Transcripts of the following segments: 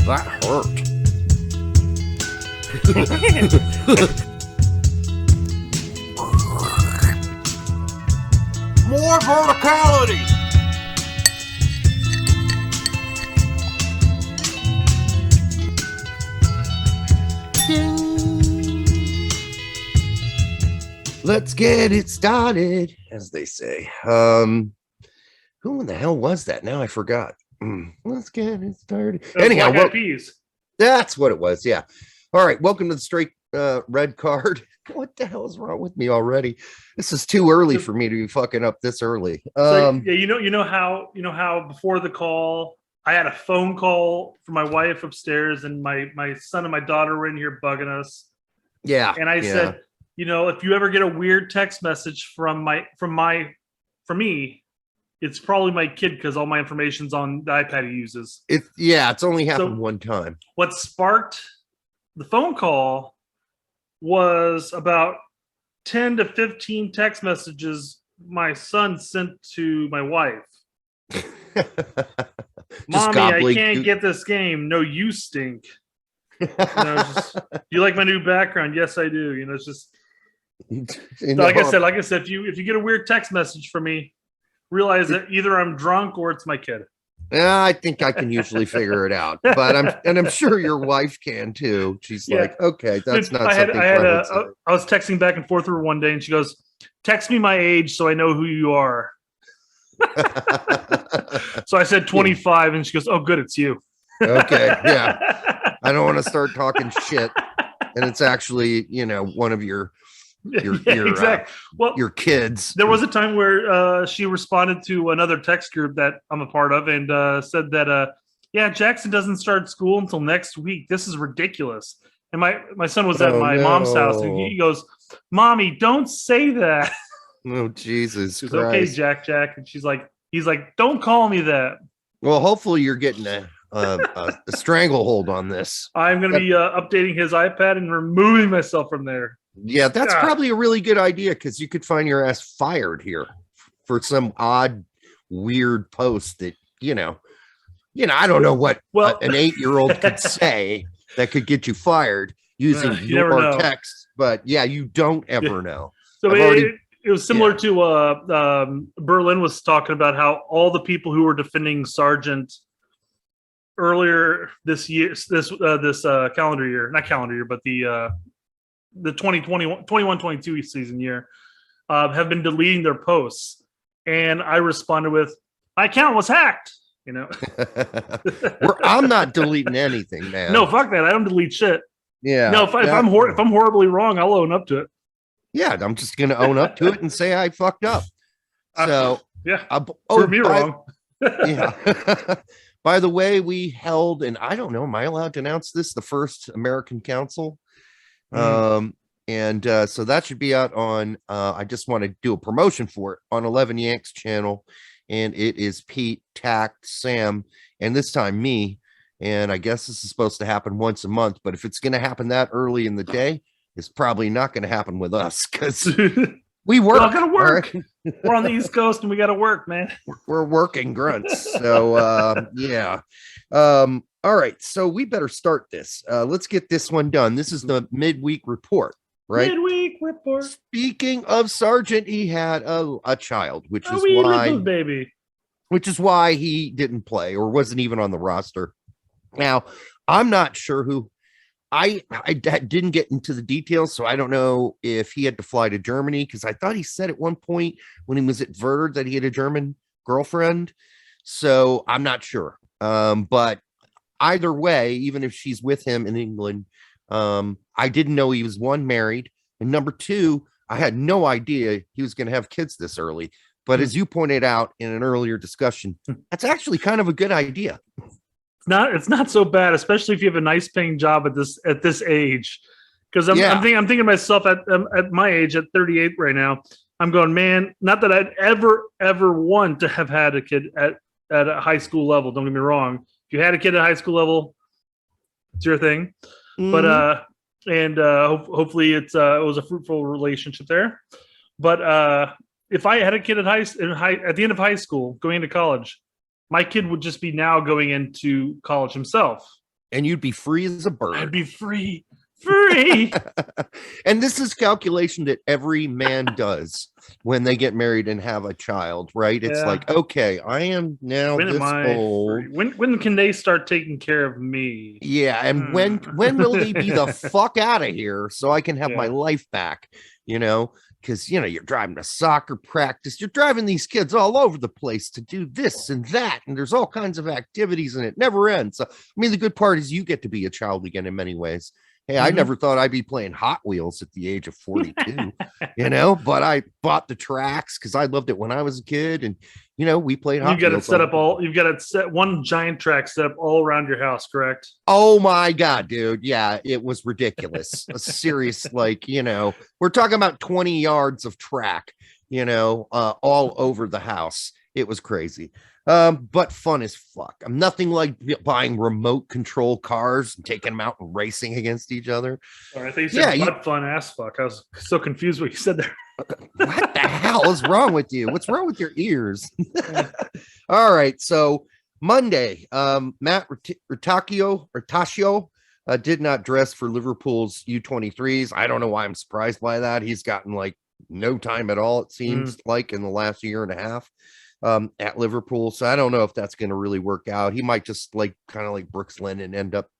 That hurt. More verticality. Let's get it started, as they say. Who in the hell was that? Now I forgot. Let's get it started. Anyhow, that's what it was. Yeah. All right. Welcome to the straight red card. What the hell is wrong with me already? This is too early for me to be fucking up this early. So, yeah, you know how before the call, I had a phone call from my wife upstairs, and my son and my daughter were in here bugging us. Yeah. And I said, if you ever get a weird text message from me, it's probably my kid because all my information's on the iPad he uses. It's only happened one time. What sparked the phone call was about 10 to 15 text messages my son sent to my wife. Mommy, I can't get this game. No, you stink. You like my new background? Yes, I do. It's just like I said, if you get a weird text message from me, realize that either I'm drunk or it's my kid. I think I can usually figure it out, but I'm sure your wife can too. She's like, okay, that's not something. I was texting back and forth with her one day, and she goes, "Text me my age so I know who you are." So I said 25, and she goes, "Oh, good, it's you." Okay, yeah. I don't want to start talking shit, and it's actually one of your exactly. Your kids. There was a time where she responded to another text group that I'm a part of and said that, Jackson doesn't start school until next week. This is ridiculous. And my son was at my mom's house, and he goes, "Mommy, don't say that." Oh, Jesus Christ. Okay, Jack. And he's like, "Don't call me that." Well, hopefully you're getting a stranglehold on this. I'm going to be updating his iPad and removing myself from there. Yeah, that's probably a really good idea, because you could find your ass fired here for some odd, weird post that, I don't know what an 8-year-old could say that could get you fired using your text, but you don't ever know. So it was similar to Berlin was talking about how all the people who were defending Sargent earlier this year, this calendar year, not calendar year, but the 21-22 season year, have been deleting their posts. And I responded with, "My account was hacked." I'm not deleting anything, man. No, fuck that. I don't delete shit. Yeah. No, if I'm horribly wrong, I'll own up to it. Yeah, I'm just going to own up to it and say I fucked up. So prove me wrong. Yeah. By the way, we held, and I don't know, am I allowed to announce this? The first American Council. So that should be out on I just want to do a promotion for it on 11 Yanks channel, and it is Pete, Tact, Sam, and this time me. And I guess this is supposed to happen once a month, but if it's going to happen that early in the day, it's probably not going to happen with us, because we work. We're gonna work. Right? We're on the East Coast and we got to work, man. We're working grunts. So all right, so we better start this. Let's get this one done. This is the midweek report, right? Midweek report. Speaking of Sargent, he had a child, which is why he didn't play or wasn't even on the roster. Now, I'm not sure who. I didn't get into the details, so I don't know if he had to fly to Germany, because I thought he said at one point when he was at Werder that he had a German girlfriend. So I'm not sure. But either way, even if she's with him in England, I didn't know he was, one, married, and number two, I had no idea he was going to have kids this early. But as you pointed out in an earlier discussion, that's actually kind of a good idea. It's not so bad, especially if you have a nice paying job at this age. Because I'm thinking to myself at my age, at 38 right now, I'm going, man, not that I'd ever want to have had a kid at a high school level. Don't get me wrong. If you had a kid at high school level, it's your thing. Mm-hmm. But hopefully it was a fruitful relationship there. But if I had a kid at the end of high school going into college, my kid would just be now going into college himself. And you'd be free as a bird. I'd be free. And this is calculation that every man does when they get married and have a child, right? It's like, okay, I am now when this old. When can they start taking care of me? Yeah, and when will they be the fuck out of here so I can have my life back? Because you're driving to soccer practice, you're driving these kids all over the place to do this and that, and there's all kinds of activities, and it never ends. So, I mean, the good part is you get to be a child again in many ways. Hey, I never thought I'd be playing Hot Wheels at the age of 42, but I bought the tracks because I loved it when I was a kid. And, we played Hot Wheels. You've got it set one giant track set up all around your house, correct? Oh my God, dude. Yeah, it was ridiculous. A serious, we're talking about 20 yards of track, all over the house. It was crazy. But fun as fuck. I'm nothing like buying remote control cars and taking them out and racing against each other. Sorry, I think you said butt fun ass fuck. I was so confused what you said there. What the hell is wrong with you? What's wrong with your ears? All right. So Monday, Matt Rotaccio did not dress for Liverpool's U23s. I don't know why I'm surprised by that. He's gotten no time at all, it seems like, in the last year and a half. At Liverpool. So I don't know if that's going to really work out. He might just kind of like Brooks Lennon end up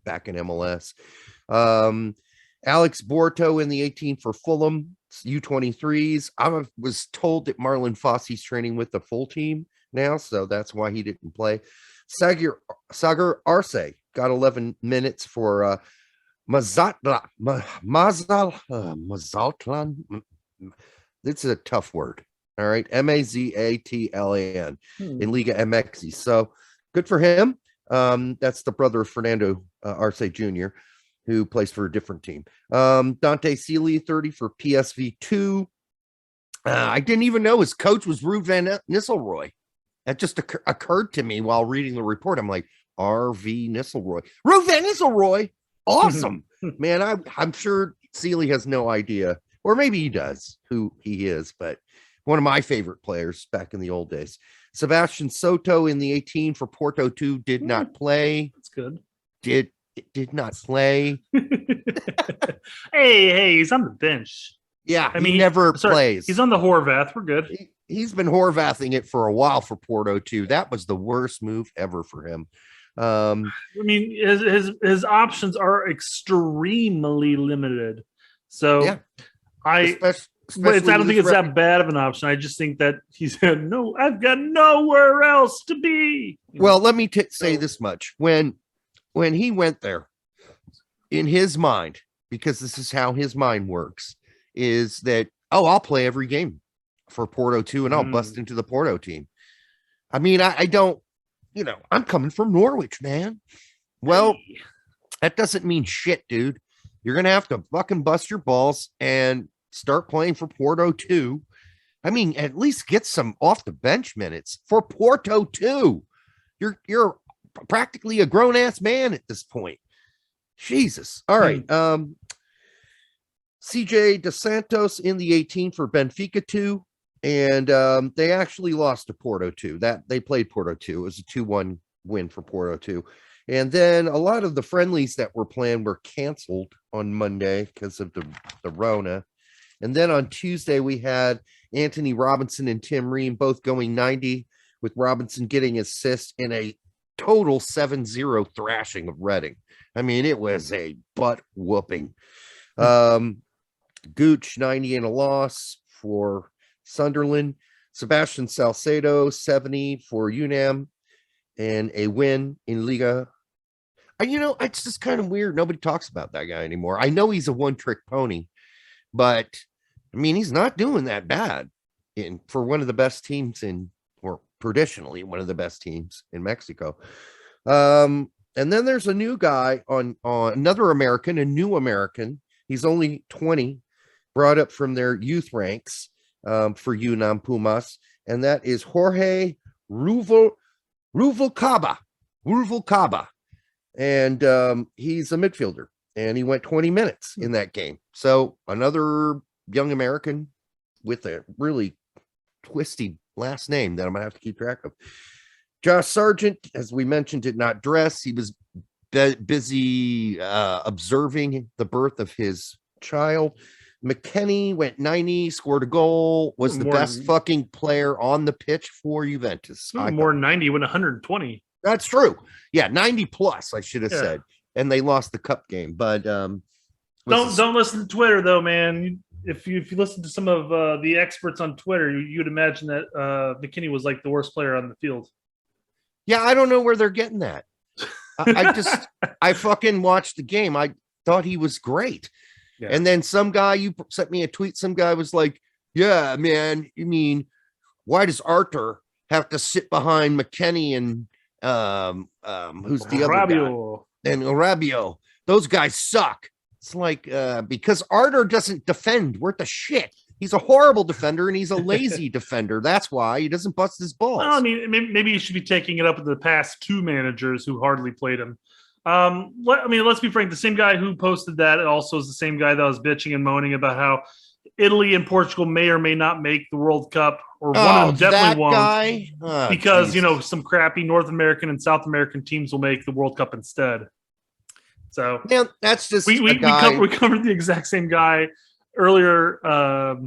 back in MLS. Alex Borto in the 18 for Fulham U23s. I was told that Marlon Fossey's training with the full team now, so that's why he didn't play. Sagar Arce got 11 minutes for Mazatlan. It's a tough word. All right, Mazatlan in Liga MX. So good for him. That's the brother of Fernando Arce Jr., who plays for a different team. Dante Sealy, 30 for PSV2. I didn't even know his coach was Ruud van Nistelrooy. That just occurred to me while reading the report. I'm like, RV Nistelrooy. Ruud van Nistelrooy. Awesome. Man, I'm sure Sealy has no idea, or maybe he does, who he is, but one of my favorite players back in the old days. Sebastian Soto in the 18 for Porto II did not play. That's good. Did not play. hey, he's on the bench. Yeah, he never plays. He's on the Horvath. We're good. He's been Horvathing it for a while for Porto II. That was the worst move ever for him. I mean, his options are extremely limited. So yeah. I don't think it's that bad of an option. I just think that he said, no, I've got nowhere else to be. Well, let me say this much. When he went there, in his mind, because this is how his mind works, is that, I'll play every game for Porto II and I'll bust into the Porto team. I mean, I don't, I'm coming from Norwich, man. Well, that doesn't mean shit, dude. You're going to have to fucking bust your balls and start playing for Porto II. I mean, at least get some off the bench minutes for Porto II. You're practically a grown ass man at this point. Jesus. All right. CJ Dos Santos in the 18 for Benfica 2. And they actually lost to Porto II. That they played Porto II. It was a 2-1 win for Porto II. And then a lot of the friendlies that were planned were canceled on Monday because of the Rona. And then on Tuesday, we had Anthony Robinson and Tim Ream both going 90, with Robinson getting assist in a total 7-0 thrashing of Reading. I mean, it was a butt whooping. Gooch, 90 and a loss for Sunderland. Sebastian Salcedo, 70 for UNAM, and a win in Liga. It's just kind of weird. Nobody talks about that guy anymore. I know he's a one-trick pony, but I mean, he's not doing that bad for one of the best teams or traditionally one of the best teams in Mexico. And then there's a new guy on another American, a new American. He's only 20, brought up from their youth ranks for UNAM Pumas, and that is Jorge Ruvalcaba. And he's a midfielder, and he went 20 minutes in that game. So another young American with a really twisty last name that I'm gonna have to keep track of. Josh Sargent, as we mentioned, did not dress. He was busy observing the birth of his child. McKennie went 90, scored a goal, was the best fucking player on the pitch for Juventus. More than 90, went 120. That's true. Yeah, 90 plus, I should have said. And they lost the cup game. But don't listen to Twitter though, man. If you listen to some of the experts on Twitter, you'd imagine that McKennie was like the worst player on the field. Yeah, I don't know where they're getting that. I fucking watched the game. I thought he was great. Yeah. And then some guy, you sent me a tweet. Some guy was like, yeah, man, you mean, why does Arthur have to sit behind McKennie and who's the other guy? And Rabiot. Those guys suck. It's like, because Arthur doesn't defend worth a shit. He's a horrible defender and he's a lazy defender. That's why he doesn't bust his balls. Well, I mean, maybe you should be taking it up with the past two managers who hardly played him. Let's be frank. The same guy who posted that also is the same guy that was bitching and moaning about how Italy and Portugal may or may not make the World Cup, or one of them definitely won't, because Jesus. Some crappy North American and South American teams will make the World Cup instead. So yeah, that's just we covered the exact same guy earlier, a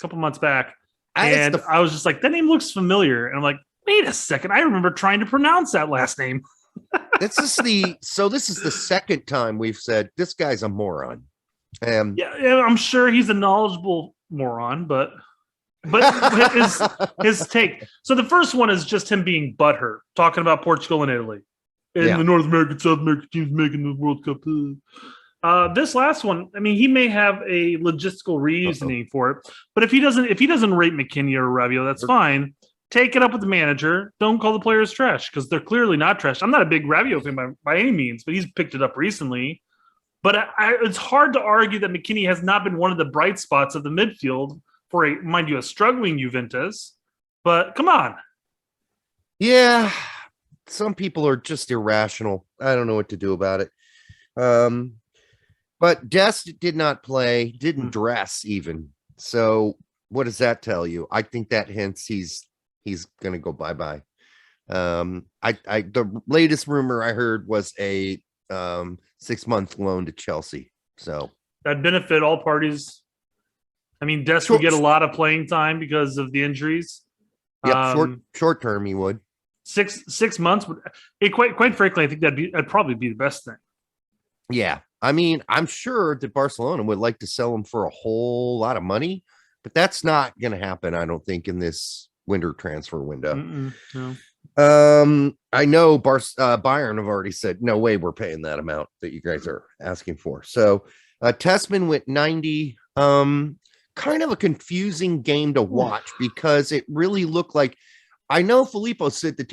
couple months back, and I was just like, that name looks familiar, and I'm like, wait a second, I remember trying to pronounce that last name. This is the second time we've said this guy's a moron. Yeah, I'm sure he's a knowledgeable moron, but his take. So the first one is just him being butthurt, talking about Portugal and Italy, and the North American, South American teams making the World Cup. This last one, I mean, he may have a logistical reasoning for it, but if he doesn't rate McKennie or Rabiot, that's fine. Take it up with the manager. Don't call the players trash, because they're clearly not trash. I'm not a big Rabiot fan by any means, but he's picked it up recently. But it's hard to argue that McKennie has not been one of the bright spots of the midfield for a struggling Juventus. But come on. Yeah, some people are just irrational. I don't know what to do about it. But Dest did not play, didn't dress even. So what does that tell you? I think that hints he's going to go bye-bye. The latest rumor I heard was a 6-month loan to Chelsea. So that'd benefit all parties. I mean, Dest would get a lot of playing time because of the injuries. Yeah, short term he would. 6 months would. Quite frankly, I think that'd probably be the best thing. Yeah, I mean, I'm sure that Barcelona would like to sell him for a whole lot of money, but that's not going to happen, I don't think, in this winter transfer window. No. I know Bayern have already said, no way we're paying that amount that you guys are asking for. So Tessman went 90. Kind of a confusing game to watch because it really looked like, I know Filippo said the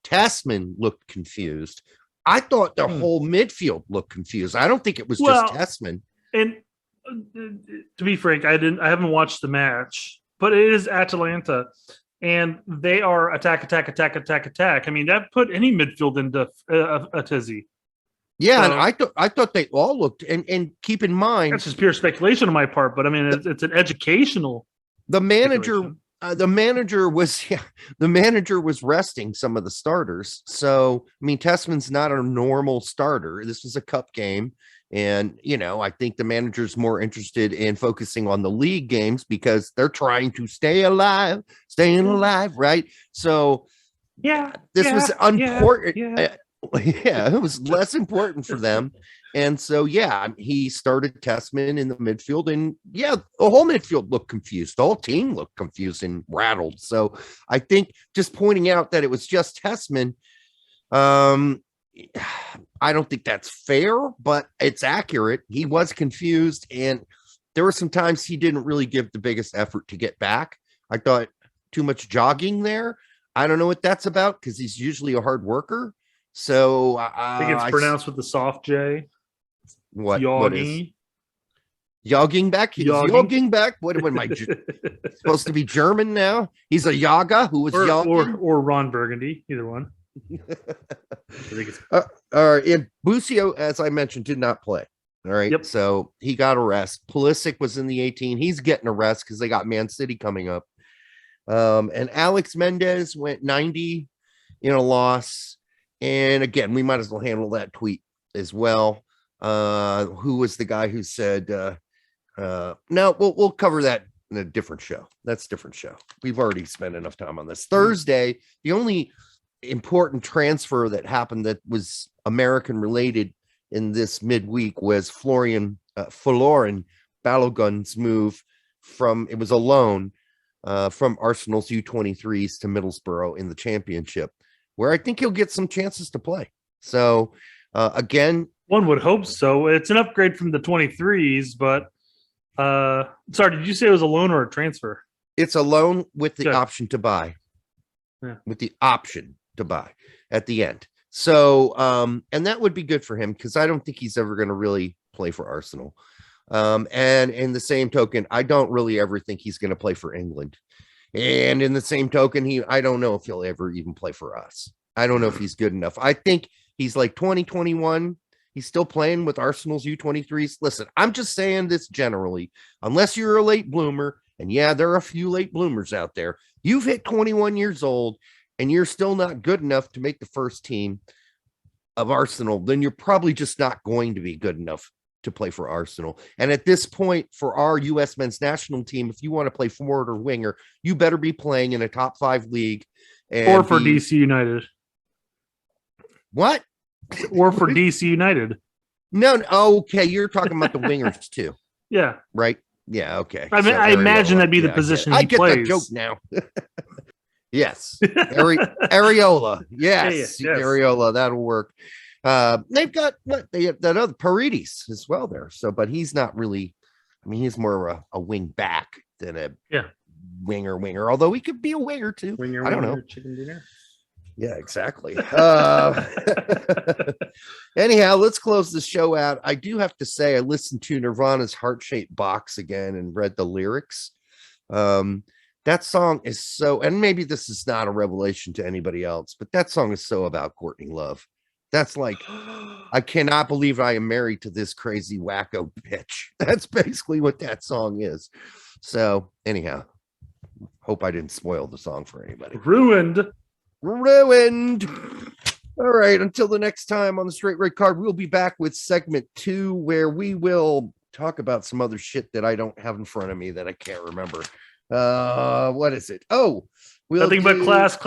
Tessman looked confused. I thought the whole midfield looked confused. I don't think it was just Tessman. And to be frank, I haven't watched the match, but it is Atalanta. And they are attack. I mean, that put any midfield into a tizzy. Yeah, so, and I thought they all looked. And keep in mind, that's just pure speculation on my part. But I mean, it's an educational. The manager was resting some of the starters. So I mean, Tessman's not a normal starter. This was a cup game. And, I think the manager's more interested in focusing on the league games because they're trying to staying alive, right? So, this was important. It was less important for them. And so, he started Tessman in the midfield. And, the whole midfield looked confused. The whole team looked confused and rattled. So, I think just pointing out that it was just Tessman, I don't think that's fair, but it's accurate. He was confused, and there were some times he didn't really give the biggest effort to get back. I thought too much jogging there. I don't know what that's about because he's usually a hard worker. So I think it's pronounced with the soft J. What jogging? What is jogging back? He's jogging back. What am I supposed to be German now? He's a Yaga who was jogging, or Ron Burgundy, either one. All right, and Busio, as I mentioned, did not play. All right, so he got a rest. Pulisic was in the 18. He's getting a rest because they got Man City coming up. And Alex Mendez went 90. in a loss. And again, we might as well handle that tweet as well. Who was the guy who said, no, we'll cover that in a different show. That's a different show. We've already spent enough time on this. Thursday, the only important transfer that happened that was American related in this midweek was Florian Balogun's move from, it was a loan from Arsenal's U23s to Middlesbrough in the championship, where I think he'll get some chances to play. So again, one would hope so. It's an upgrade from the 23s, but sorry, did you say it was a loan or a transfer? It's a loan with the option to buy. Yeah. With the option to buy at the end. So, and that would be good for him because I don't think he's ever going to really play for Arsenal. And in the same token, I don't really ever think he's going to play for England. And in the same token, I don't know if he'll ever even play for us. I don't know if he's good enough. I think he's like 2021. He's still playing with Arsenal's U23s. Listen, I'm just saying this generally, unless you're a late bloomer, and yeah, there are a few late bloomers out there. You've hit 21 years old and you're still not good enough to make the first team of Arsenal, then you're probably just not going to be good enough to play for Arsenal. And at this point, for our U.S. men's national team, if you want to play forward or winger, you better be playing in a top 5 league. Or for DC United. What? Or for DC United. No, okay, you're talking about the wingers too. Yeah. Right? Yeah, okay. I mean, I imagine that'd be the position he plays. I get the joke now. Yes. Areola. Yes. Areola. That'll work. They've got they have that other Paredes as well there. So, but he's not really, I mean, he's more of a wing back than a winger, although he could be a winger too. I don't know. Chicken dinner. Yeah, exactly. Anyhow, let's close the show out. I do have to say I listened to Nirvana's Heart-Shaped Box again and read the lyrics. That song is so, and maybe this is not a revelation to anybody else, but that song is so about Courtney Love. That's like, I cannot believe I am married to this crazy wacko bitch. That's basically what that song is. So anyhow, hope I didn't spoil the song for anybody. Ruined. All right, until the next time on the Straight Red Card, we'll be back with segment 2, where we will talk about some other shit that I don't have in front of me that I can't remember. What is it? Oh, nothing but class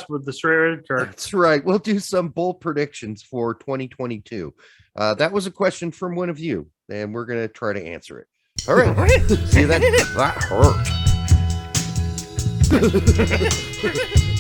with the Straight Red Card. That's right. We'll do some bold predictions for 2022. That was a question from one of you, and we're gonna try to answer it. All right. See you then. That hurt.